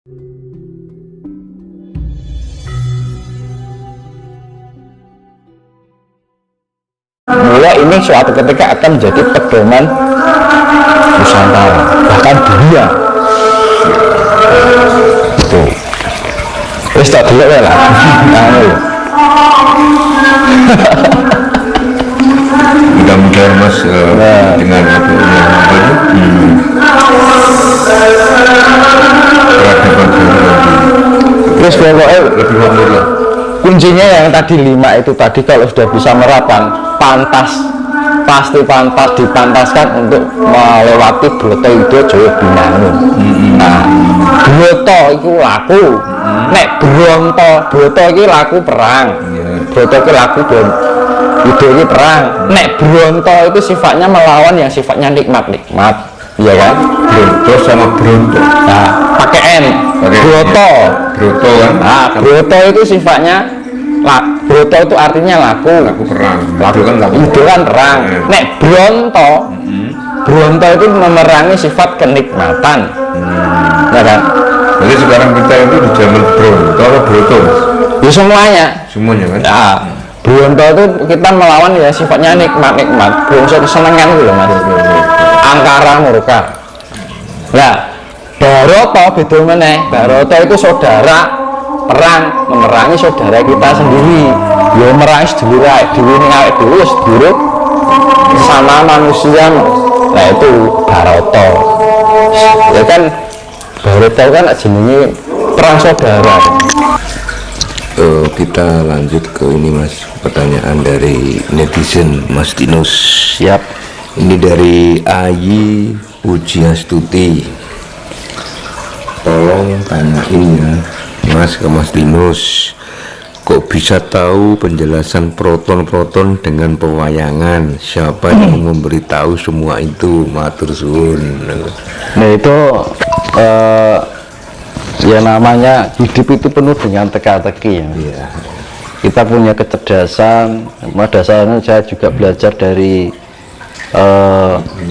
Mula ini suatu ketika akan menjadi pedoman Nusantara, bahkan dunia. Tuh. Wis tak delok wae lah. Mudah-mudahan Mas dengan apa terus pokoknya lebih alhamdulillah. Kuncinya yang tadi 5 itu tadi, kalau sudah bisa merapan, pasti pantas dipantaskan untuk melewati Broto Ido Jaya Binangun. Nah, Broto itu laku, nek Broto itu laku perang, Broto itu laku Ido itu perang, nek Bronto itu sifatnya melawan yang sifatnya nikmat-nikmat, iya kan? Bronto sama Bronto. Nah, pakai N, Broto kan? Nah, Broto itu sifatnya Broto itu artinya laku perang. Itu kan perang. Nek Bronto itu memerangi sifat kenikmatan. Ya kan? Jadi sekarang kita itu di zaman Bronto atau Broto? Ya semuanya kan? Ya, Bronto itu kita melawan ya sifatnya nikmat-nikmat, bangsa kesenangan gitu loh Mas. Angkara murka. Nah, Baroto beda meneh. Baroto itu saudara perang, memerangi saudara kita sendiri. Ya merangi sedulur dhewe ning awake dhewe ya sedulur sama manusia. Nah itu Baroto. Ya kan Baroto kan jenenge perang saudara. Kita lanjut ke ini Mas, pertanyaan dari netizen Mas Dinus. Siap. Ini dari Ayi Pujiastuti. Tolong tanyain ya Mas ke Mas Dinus, kok bisa tahu penjelasan proton-proton dengan pewayangan? Siapa yang memberitahu semua itu? Matur suwun. Nah itu ya namanya hidup itu penuh dengan teka-teki ya. Iya. Kita punya kecerdasan. Dasarnya saya juga belajar dari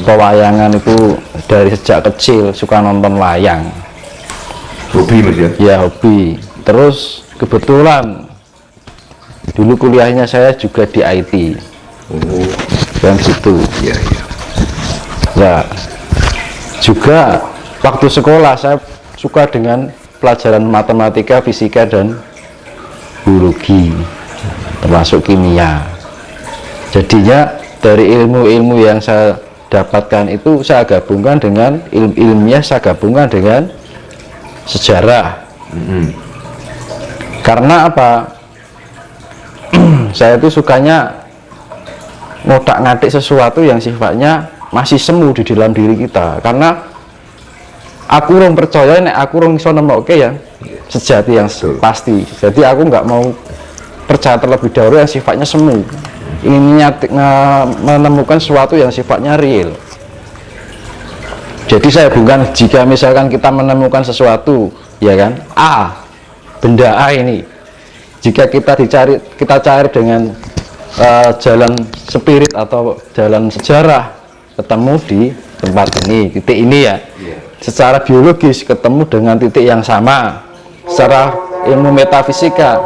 pewayangan itu dari sejak kecil, suka nonton wayang. Hobi Mas ya? Ya hobi. Terus kebetulan dulu kuliahnya saya juga di IT. Dan situ. Iya. Ya juga waktu sekolah saya suka dengan pelajaran matematika, fisika, dan biologi, termasuk kimia. Jadinya dari ilmu-ilmu yang saya dapatkan itu saya gabungkan dengan ilmiah, saya gabungkan dengan sejarah. Karena apa? Saya itu sukanya ngotak-ngatik sesuatu yang sifatnya masih semu di dalam diri kita. Karena aku orang percaya, nek aku orang iso nemokke ya sejati yang pasti. Jadi aku nggak mau percaya terlebih dahulu yang sifatnya semu, ingin menemukan sesuatu yang sifatnya real. Jadi saya hubungkan, jika misalkan kita menemukan sesuatu ya kan, benda A ini, jika kita cari dengan jalan spirit atau jalan sejarah, ketemu di tempat ini, titik ini ya. Secara biologis ketemu dengan titik yang sama, secara ilmu metafisika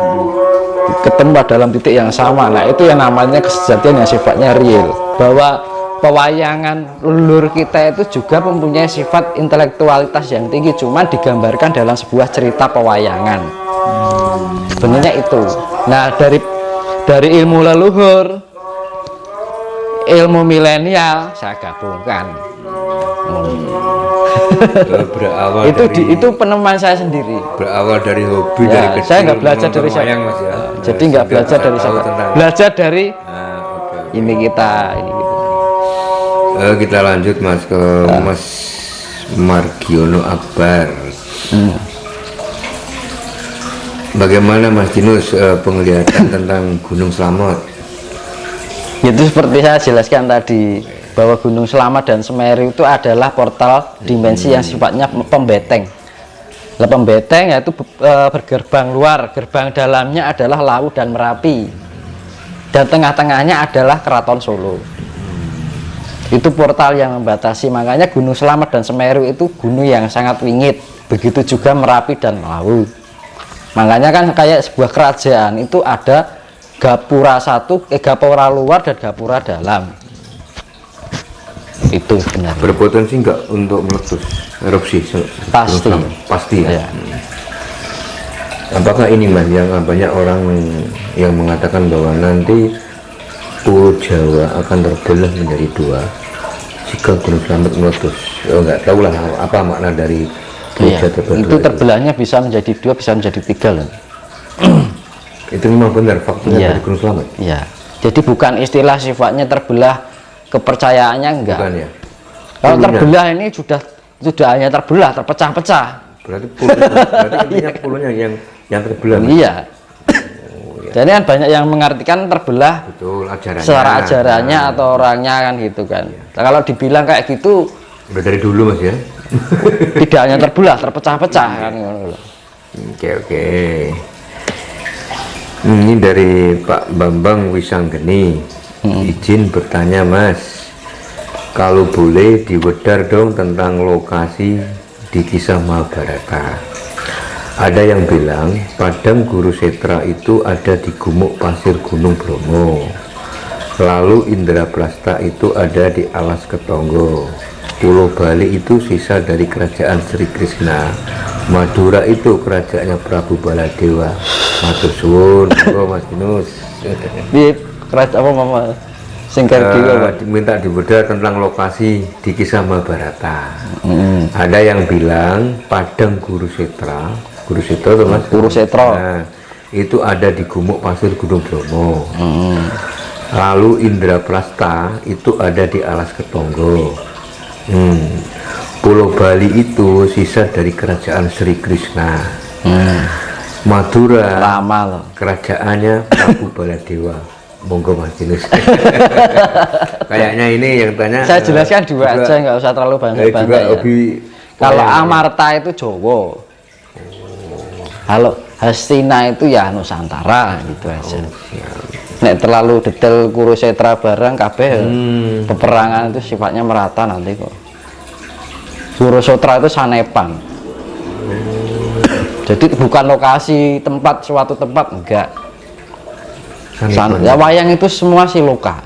ketemu dalam titik yang sama. Nah itu yang namanya kesejatian yang sifatnya real. Bahwa pewayangan leluhur kita itu juga mempunyai sifat intelektualitas yang tinggi, cuman digambarkan dalam sebuah cerita pewayangan. Sebenarnya itu. Nah dari ilmu leluhur, ilmu milenial saya gabungkan. Berawal itu penemuan saya sendiri. Berawal dari hobi Ya, dari kecil. saya nggak belajar dari saya. Mas ya. Jadi nggak belajar dari saya. Belajar dari Okay. ini kita. Kita lanjut Mas ke Mas Margiono Akbar. Bagaimana Mas Dinus penglihatan tentang Gunung Slamet? Itu seperti saya jelaskan tadi, bahwa Gunung Slamet dan Semeru itu adalah portal dimensi yang sifatnya pembeteng. Nah, pembeteng yaitu bergerbang luar, gerbang dalamnya adalah Lawu dan Merapi, dan tengah-tengahnya adalah Keraton Solo. Itu portal yang membatasi. Makanya Gunung Slamet dan Semeru itu gunung yang sangat wingit, begitu juga Merapi dan Lawu. Makanya kan kayak sebuah kerajaan itu ada gapura gapura luar dan gapura dalam. Itu benar. Berpotensi nggak untuk meletus erupsi? Pasti. Pasti ya. Ya. Apakah ini Mas yang banyak orang yang mengatakan bahwa nanti Pulau Jawa akan terbelah menjadi dua jika Gunung Slamet meletus? Nggak tahu lah apa makna dari Iya, itu terbelahnya bisa menjadi dua, bisa menjadi tiga loh. Itu memang benar faktanya Iya. dari Gunung Slamet? Iya, jadi bukan istilah sifatnya terbelah, kepercayaannya enggak. Bukan ya? Kalau Puluhnya. terbelah ini sudah hanya terbelah, terpecah-pecah. Berarti intinya puluhnya yang terbelah. Iya. Jadi kan banyak yang mengartikan terbelah Betul, ajarannya. secara ajarannya atau orangnya kan gitu kan. Nah, kalau dibilang kayak gitu, Udah dari dulu Mas ya? tidak hanya terbelah, terpecah-pecah kan. Oke. Ini dari Pak Bambang Wisanggeni. Izin bertanya Mas, kalau boleh diwedar dong tentang lokasi di kisah Mahabharata. Ada yang bilang Padang Kurusetra itu ada di Gumuk Pasir Gunung Bromo, lalu Indraprasta itu ada di Alas Ketonggo, Pulau Bali itu sisa dari kerajaan Sri Krishna, Madura itu kerajaannya Prabu Baladewa. Matur suwun, Mas Dinus. Di kerajaan apa mama singkat Diminta dibedah tentang lokasi di kisah Mahabharata. Ada yang bilang Padang Kurusetra itu Mas Kurusetra. Nah, itu ada di Gumuk Pasir Gunung Bromo. Lalu Indraprasta itu ada di Alas Ketonggo. Pulau Bali itu sisa dari kerajaan Sri Krishna. Madura Lama loh. kerajaannya Prabu Baladewa. Monggo Mas Dinus. Kayaknya ini yang tanya. Saya jelaskan dua juga, aja, nggak usah terlalu banyak juga ya. hobi. Kalau Amarta itu Jawa, kalau Hastina itu ya Nusantara gitu aja. Nek terlalu detail Kurusetra bareng kabeh peperangan itu sifatnya merata nanti kok. Kurusetra itu Sanepan. Jadi bukan lokasi tempat, suatu tempat enggak. Ya wayang itu semua siloka.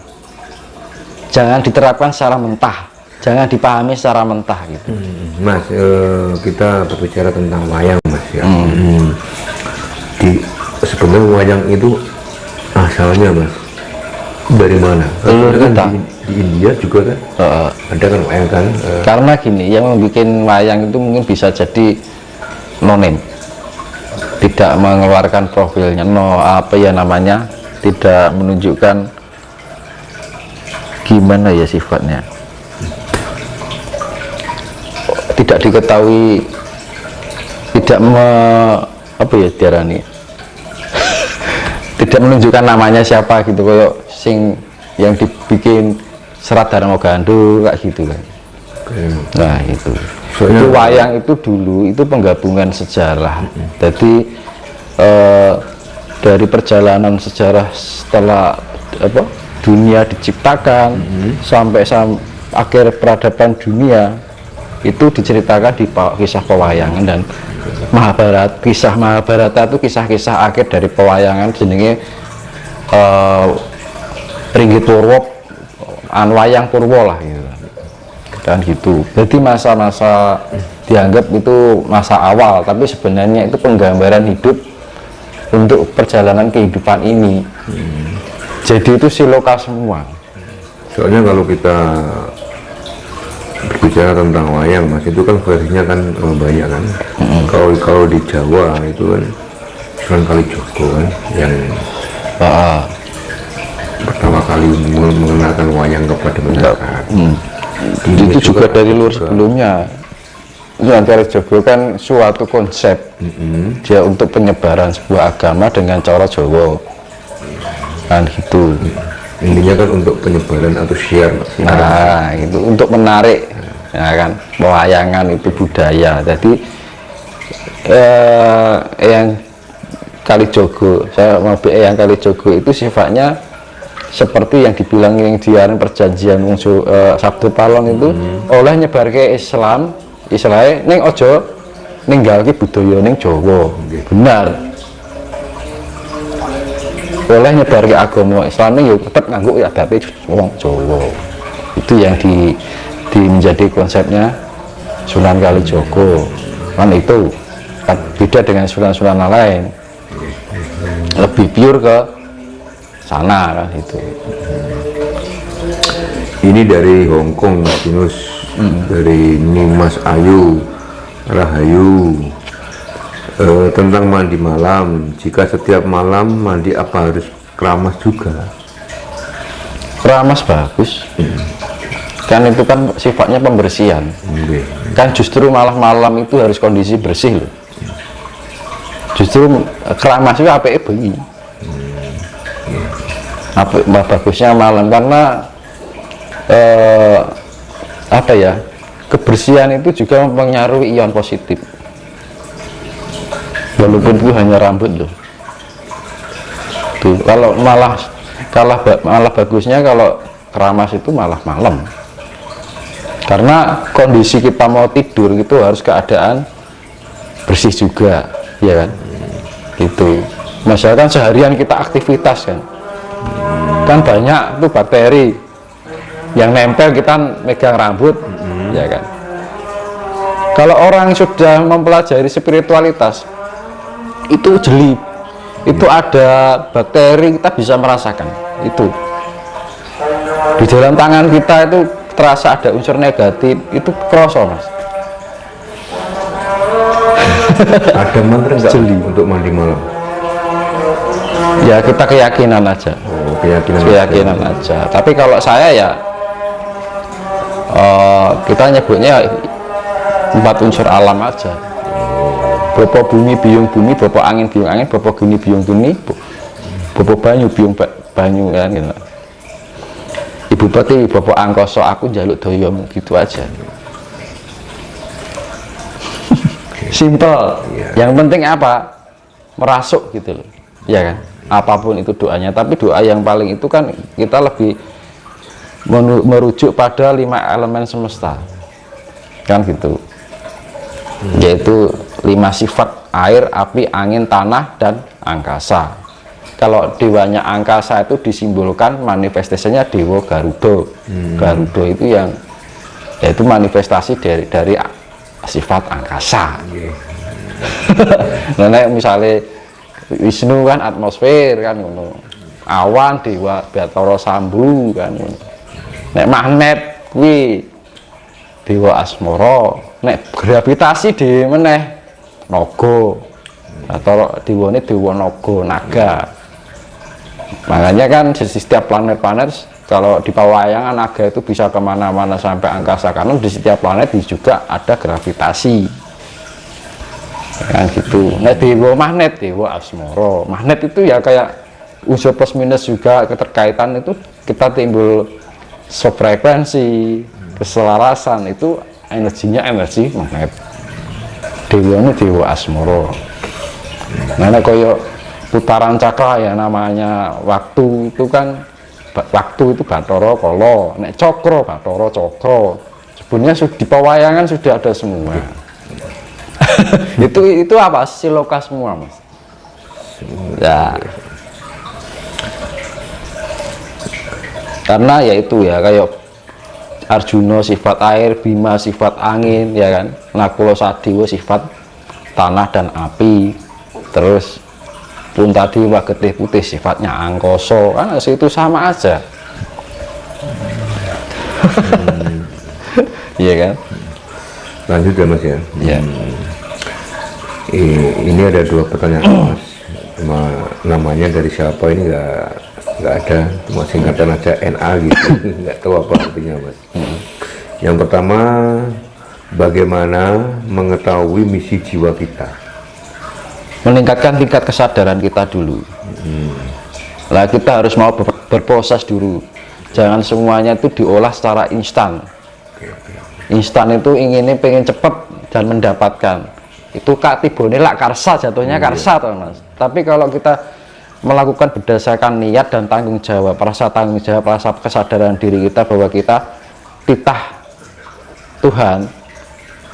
Jangan diterapkan secara mentah, jangan dipahami secara mentah gitu. Mas, kita berbicara tentang wayang Mas ya. Sebenarnya wayang itu asalnya Mas dari mana? Kan di India juga kan ada kan wayang kan. Karena gini, yang membuat wayang itu mungkin bisa jadi nonim, tidak mengeluarkan profilnya, apa ya namanya, tidak menunjukkan gimana ya sifatnya, tidak diketahui, tidak apa ya diarani, tidak menunjukkan namanya siapa gitu, kayak sing yang dibikin Serat Darmo Gandul kayak gitu kan. Nah itu soalnya itu wayang itu dulu itu penggabungan sejarah. Jadi dari perjalanan sejarah setelah dunia diciptakan sampai akhir peradaban dunia itu diceritakan di kisah pewayangan. Dan kisah Mahabharata itu kisah-kisah akhir dari pewayangan, jenenge Ringgit Purwo, Wayang Purwo lah gitu kan gitu. Jadi masa-masa dianggap itu masa awal, tapi sebenarnya itu penggambaran hidup untuk perjalanan kehidupan ini. Jadi itu siloka semua. Soalnya kalau kita berbicara tentang wayang Mas, itu kan versinya kan banyak kan. Kalau di Jawa itu kan Sunan Kalijogo kan yang pertama kali mengenalkan wayang kepada masyarakat. Itu juga dari luar sebelumnya. Sunan Kalijogo kan suatu konsep dia untuk penyebaran sebuah agama dengan cara Jawa kan gitu. Intinya kan untuk penyebaran atau share. Nah itu untuk menarik ya kan, pewayangan itu budaya. Jadi yang Kalijogo, saya mau yang Kalijogo itu sifatnya seperti yang dibilang yang diaran perjanjian Sabtu Palon itu oleh nyebar ke Islam, istilahnya neng ojo ninggalke budaya ning Jawa. Benar. Oleh nyebarke agama Islam yo tetep nganggo adabe wong Jawa. Itu yang menjadi konsepnya Sunan Kalijaga. Kan itu beda dengan sunan-sunan lain. Lebih pure ke sana kan itu. Ini dari Hongkong, Mas Dinus. Dari Nimas Ayu Rahayu. Tentang mandi malam, jika setiap malam mandi apa harus keramas juga? Keramas bagus. Kan itu kan sifatnya pembersihan. Kan justru malam itu harus kondisi bersih loh. Justru keramas itu apike bengi. Apa bagusnya malam karena apa ya, kebersihan itu juga mempengaruhi ion positif. Walaupun itu hanya rambut loh. Tuh, kalau malah bagusnya kalau keramas itu malah malam. Karena kondisi kita mau tidur itu harus keadaan bersih juga, ya kan? Gitu. Misalkan seharian kita aktivitas kan banyak tuh bakteri yang nempel, kita megang rambut, ya kan? Kalau orang sudah mempelajari spiritualitas, itu jeli, itu ada bakteri, kita bisa merasakan itu di dalam tangan kita itu terasa ada unsur negatif, itu kroso mas. Ada mantra nggak untuk mandi malam? Ya kita keyakinan aja. Keyakinan aja. Tapi kalau saya ya kita nyebutnya 4 unsur alam aja. Bopo bumi biung bumi, bopo angin biung angin, bopo geni biung geni, bopo banyu biung banyu kan gitu. Ibu peti bopo angkoso, aku jaluk doyom, gitu aja. Simple. Yang penting apa? Merasuk gitu loh. Ya kan? Apapun itu doanya, tapi doa yang paling itu kan kita lebih merujuk pada 5 elemen semesta. Kan gitu. Yaitu 5 sifat: air, api, angin, tanah, dan angkasa. Kalau dewanya angkasa itu disimbolkan manifestasinya Dewa Garuda. Garuda itu yang yaitu manifestasi dari sifat angkasa. Nah, misalnya Wisnu kan atmosfer kan, awan Dewa Bathara Sambu kan. Nek magnet kuwi Dewa Asmara, nek gravitasi dhewe meneh naga atau dewane dewa naga, naga. Makanya kan di setiap planet-planet kalau di pewayangan naga itu bisa kemana-mana sampai angkasa, karena di setiap planet juga ada gravitasi kan gitu. Nek dewa magnet, Dewa Asmara, magnet itu ya kayak unsur plus minus juga, keterkaitan itu kita timbul sefrekuensi, keselarasan, itu energinya energi magnet. Dewa ini Dewa Asmara. Nah, koyo putaran cakra ya namanya waktu itu kan, waktu itu Bathara Kala, nek cakra Bathara Cakra. Sebenarnya di pewayangan sudah ada semua. itu apa? Siloka semua mas. Ya. Karena ya itu ya kayak Arjuna sifat air, Bima sifat angin, ya kan, Nakula Sadewa sifat tanah dan api, terus pun tadi Wagetih Putih sifatnya angkoso, kan itu sama aja. Iya kan. Lanjut ya mas ya. Ya. Ini ada 2 pertanyaan mas. Namanya dari siapa ini nggak ada, cuma singkatan aja NA gitu. Nggak tahu apa artinya mas. Yang pertama, bagaimana mengetahui misi jiwa kita? Meningkatkan tingkat kesadaran kita dulu. Lah kita harus mau berproses dulu. Jangan semuanya itu diolah secara instan. Instan itu inginnya pengen cepat dan mendapatkan. Itu kak tibone lak karsa, jatuhnya karsa toh mas. Tapi kalau kita melakukan berdasarkan niat dan tanggung jawab, rasa tanggung jawab, rasa kesadaran diri kita bahwa kita titah Tuhan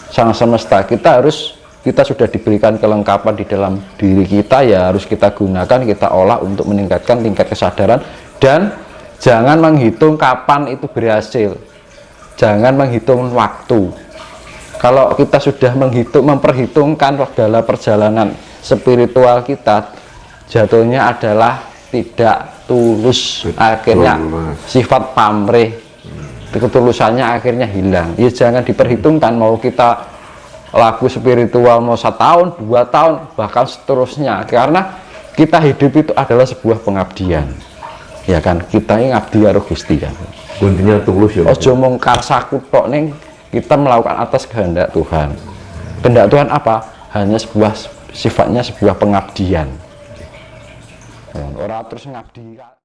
Sang Semesta, kita harus kita sudah diberikan kelengkapan di dalam diri kita, ya harus kita gunakan, kita olah untuk meningkatkan tingkat kesadaran. Dan jangan menghitung kapan itu berhasil, jangan menghitung waktu. Kalau kita sudah memperhitungkan segala perjalanan spiritual kita, jatuhnya adalah tidak tulus. Akhirnya sifat pamrih, ketulusannya akhirnya hilang. Ya jangan diperhitungkan, mau kita laku spiritual mau 1 tahun, 2 tahun, bahkan seterusnya, karena kita hidup itu adalah sebuah pengabdian, ya kan. Kita ini ngabdi karo Gusti kan, Kuncinya tulus ya. ojo mung karsaku tok ning, kita melakukan atas kehendak Tuhan. Kehendak Tuhan apa? Hanya sifatnya sebuah pengabdian, orang terus ngabdi.